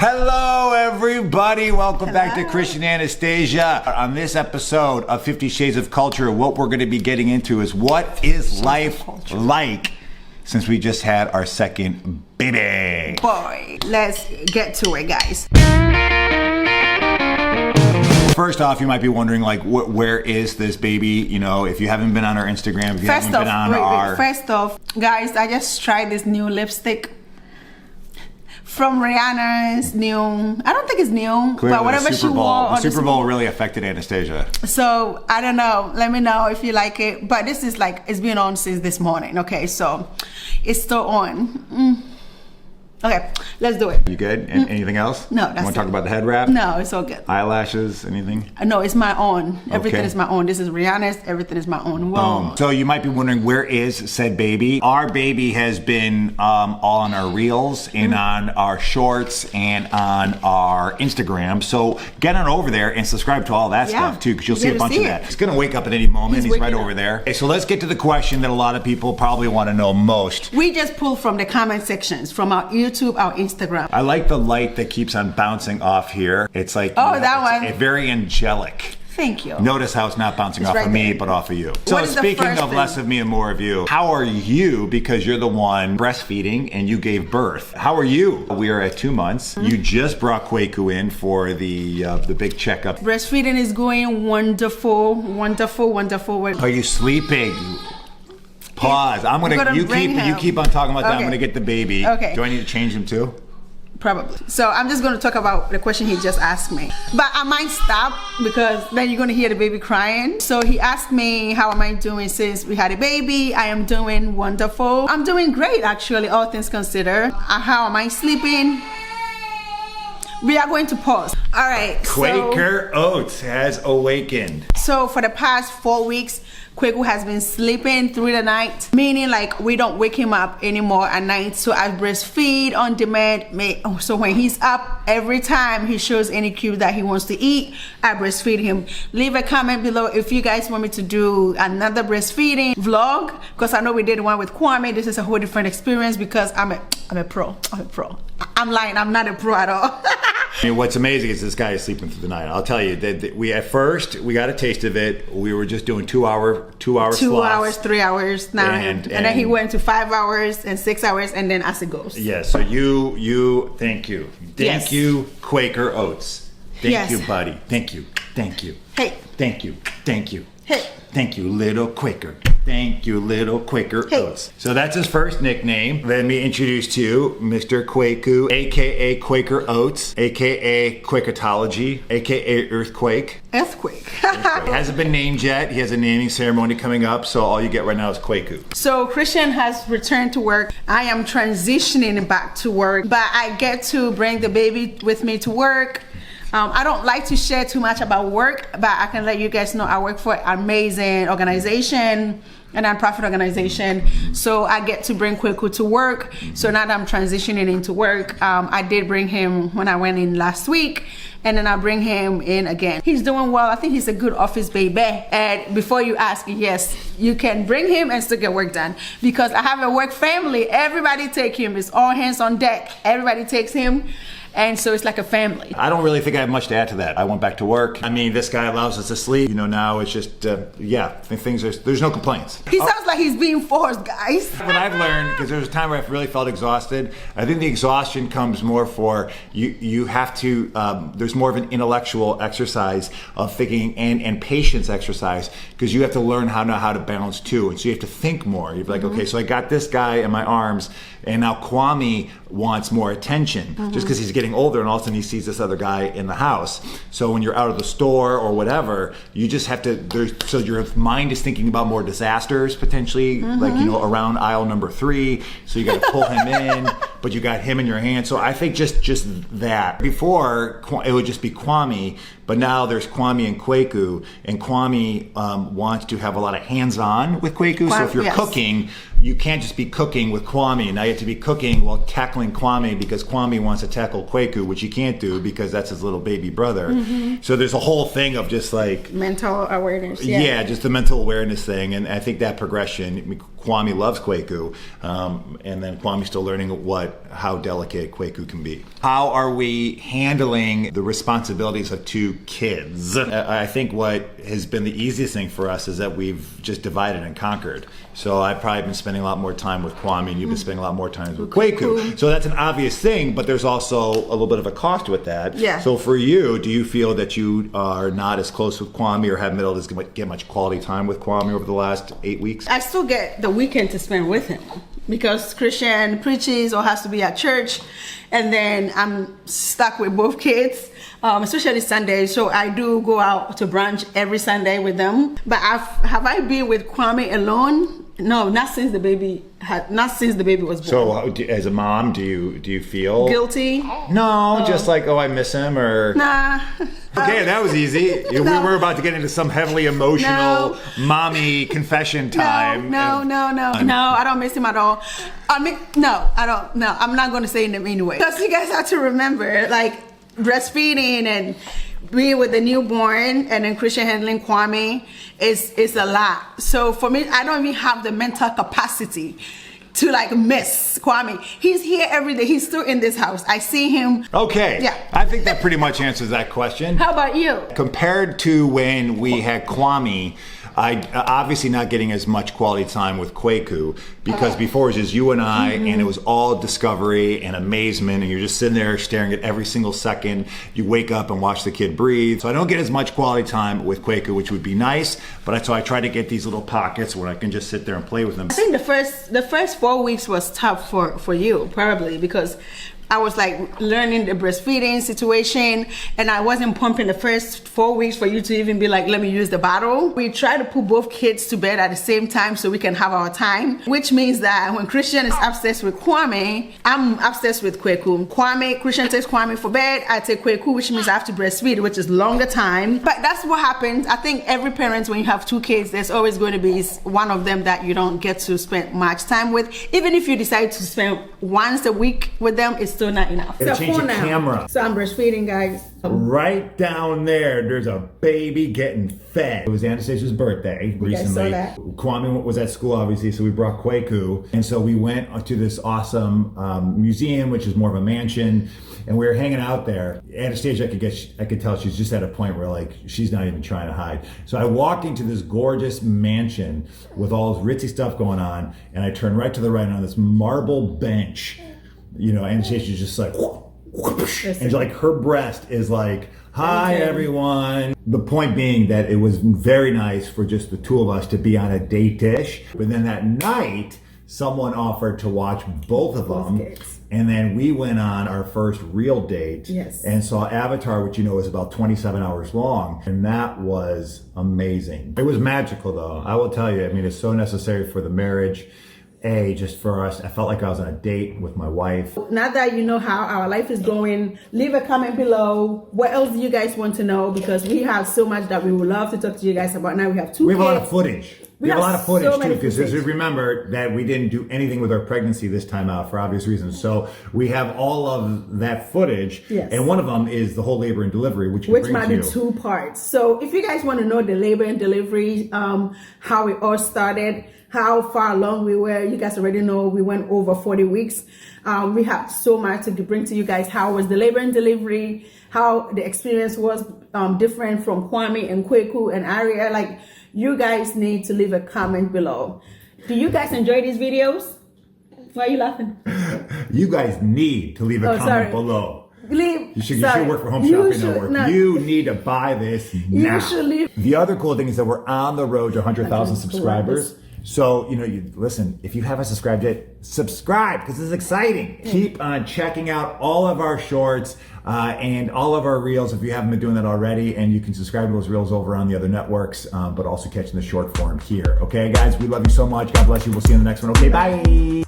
Hello, everybody. Welcome back to Christian Anastasia. On this episode of 50 Shades of Culture, what we're going to be getting into is what is life like since we just had our second baby. Boy, let's get to it, guys. First off, you might be wondering, like, where is this baby? You know, if you haven't been on our Instagram, if you haven't been on our... First off, guys, I just tried this new lipstick from Rihanna's new, I don't think it's new, Clearly but whatever she wore. The Super Bowl really affected Anastasia. So, I don't know. Let me know if you like it. But this is like, it's been on since this morning, okay? So, it's still on. Okay, let's do it. You good? Anything else? No, that's You want to talk about the head wrap? No, it's all good. Eyelashes, anything? No, it's my own. Everything Okay. is my own. This is Rihanna's. Everything is my own. Whoa. So you might be wondering, where is said baby? Our baby has been all on our reels and on our shorts and on our Instagram. So get on over there and subscribe to all that stuff too, because you'll see a bunch of that. He's gonna wake up at any moment. He's right over there. Okay, so let's get to the question that a lot of people probably want to know most. We just pulled from the comment sections, from our YouTube, our Instagram. I like the light that keeps on bouncing off here. It's like, that one. It's very angelic. Thank you. Notice how it's not bouncing off right of me, there. but off of you. What So is the speaking first of thing? less of me and more of you, how are you? Because you're the one breastfeeding and you gave birth. How are you? We are at 2 months. You just brought Kwaku in for the big checkup. Breastfeeding is going wonderful, wonderful, wonderful. Are you sleeping? Pause. I'm gonna. You keep on talking about that. I'm gonna get the baby. Okay. Do I need to change him too? Probably. So I'm just going to talk about the question he just asked me. But I might stop because then you're going to hear the baby crying. So he asked me, how am I doing since we had a baby? I am doing wonderful. I'm doing great, actually, all things considered. How am I sleeping? We are going to pause. All right. Quaker Oats has awakened. So for the past 4 weeks, Kwaku has been sleeping through the night, meaning like we don't wake him up anymore at night. So I breastfeed on demand. So when he's up, every time he shows any cue that he wants to eat, I breastfeed him. Leave a comment below if you guys want me to do another breastfeeding vlog, because I know we did one with Kwame. This is a whole different experience because I'm a pro. I'm lying. I'm not a pro at all. I mean, what's amazing is this guy is sleeping through the night. I'll tell you that we at first we got a taste of it. We were just doing 2 hour slots. 2 hours, 3 hours now, And then he went to 5 hours and 6 hours, and then as it goes. Yeah. So you thank you, Quaker Oats. Thank you, buddy. Thank you. Hey. Thank you. Hey. Thank you, little Quaker. Thank you, little Quaker Oats. So that's his first nickname. Let me introduce to you Mr. Kwaku, aka Quaker Oats, aka Quaketology, aka Earthquake. Earthquake. He hasn't been named yet. He has a naming ceremony coming up, so all you get right now is Kwaku. So Christian has returned to work. I am transitioning back to work, but I get to bring the baby with me to work. I don't like to share too much about work, but I can let you guys know I work for an amazing organization, a non-profit organization. So I get to bring Kwaku to work. So now that I'm transitioning into work, I did bring him when I went in last week, and then I bring him in again. He's doing well. I think he's a good office baby. And before you ask, yes, you can bring him and still get work done, because I have a work family. Everybody take him. It's all hands on deck. Everybody takes him. And so it's like a family. I don't really think I have much to add to that. I went back to work. I mean, this guy allows us to sleep. You know, now it's just, there's no complaints. He sounds like he's being forced, guys. What I've learned, because there was a time where I really felt exhausted, I think the exhaustion comes more for you have to, there's more of an intellectual exercise of thinking and patience exercise, because you have to learn how to balance two. And so you have to think more. You're like, okay, so I got this guy in my arms, and now Kwame wants more attention just because he's getting older, and all of a sudden he sees this other guy in the house. So when you're out of the store or whatever, you just have to, so your mind is thinking about more disasters potentially, like, you know, around aisle number 3. So you got to pull him in, but you got him in your hand. So I think just that. Before, it would just be Kwame, but now there's Kwame and Kwaku, and Kwame wants to have a lot of hands-on with Kwaku. So if you're cooking, you can't just be cooking with Kwame. Now you have to be cooking while tackling Kwame, because Kwame wants to tackle Kwaku, which you can't do because that's his little baby brother. So there's a whole thing of just like mental awareness. Yeah, just the mental awareness thing. And I think that progression, Kwame loves Kwaku, and then Kwame's still learning how delicate Kwaku can be. How are we handling the responsibilities of 2 kids? I think what has been the easiest thing for us is that we've just divided and conquered. So I've probably been spending a lot more time with Kwame, and you've been spending a lot more time with Kwaku. So that's an obvious thing, but there's also a little bit of a cost with that. Yeah. So for you, do you feel that you are not as close with Kwame or haven't been able to get much quality time with Kwame over the last 8 weeks? I still get the weekend to spend with him because Christian preaches or has to be at church, and then I'm stuck with both kids, especially Sunday. So I do go out to brunch every Sunday with them. But have I been with Kwame alone? No, not since the baby was born. So as a mom, do you feel guilty? No, just like, oh, I miss him, or nah. Okay, that was easy. We were about to get into some heavily emotional mommy confession time. No, I don't miss him at all. I don't. No, I'm not going to say him anyway. Because you guys have to remember, like, breastfeeding and being with the newborn and then Christian handling Kwame is a lot. So for me, I don't even have the mental capacity to like miss Kwame. He's here every day. He's still in this house. I see him. Okay. Yeah. I think that pretty much answers that question. How about you? Compared to when we had Kwame, I obviously not getting as much quality time with Kwaku, because before it was just you and I, and it was all discovery and amazement, and you're just sitting there staring at every single second. You wake up and watch the kid breathe. So I don't get as much quality time with Kwaku, which would be nice, but so I try to get these little pockets where I can just sit there and play with them. I think the first 4 weeks was tough for you, probably, because I was like learning the breastfeeding situation, and I wasn't pumping the first 4 weeks for you to even be like, let me use the bottle. We try to put both kids to bed at the same time so we can have our time, which means that when Christian is upstairs with Kwame, I'm upstairs with Kwaku. Christian takes Kwame for bed, I take Kwaku, which means I have to breastfeed, which is longer time. But that's what happens. I think every parent, when you have 2 kids, there's always going to be one of them that you don't get to spend much time with. Even if you decide to spend once a week with them, it's still not enough. Gotta change the camera. So I'm breastfeeding, guys. Right down there's a baby getting fed. It was Anastasia's birthday recently. guys saw that. Kwame was at school, obviously, so we brought Kwaku. And so we went to this awesome museum, which is more of a mansion, and we were hanging out there. Anastasia, I could tell she's just at a point where like she's not even trying to hide. So I walked into this gorgeous mansion with all this ritzy stuff going on, and I turned right to the right on this marble bench. You know, Anastasia's just like, and like her breast is like, hi everyone. The point being that it was very nice for just the 2 of us to be on a date dish. But then that night, someone offered to watch both of them. And then we went on our first real date and saw Avatar, which you know is about 27 hours long. And that was amazing. It was magical though, I will tell you. I mean, it's so necessary for the marriage. Just for us, I felt like I was on a date with my wife. Now that you know how our life is going, leave a comment below. What else do you guys want to know? Because we have so much that we would love to talk to you guys about. Now we have 2 kids. We have a lot of footage. We have a lot of footage too, because remember that we didn't do anything with our pregnancy this time out for obvious reasons. So we have all of that footage, and one of them is the whole labor and delivery, which might be 2 parts. So if you guys want to know the labor and delivery, how it all started, how far along we were, you guys already know we went over 40 weeks. We have so much to bring to you guys. How was the labor and delivery? How the experience was different from Kwame and Kwaku and Aria. Like, you guys need to leave a comment below. Do you guys enjoy these videos? Why are you laughing? You guys need to leave a comment below. You should work for Home Shopping Network. No. You need to buy this now. You should leave. The other cool thing is that we're on the road to 100,000 subscribers. So, you know, listen, if you haven't subscribed yet, subscribe, because this is exciting. Keep on checking out all of our shorts and all of our reels if you haven't been doing that already. And you can subscribe to those reels over on the other networks, but also catching the short form here. Okay, guys, we love you so much. God bless you. We'll see you in the next one. Okay, bye.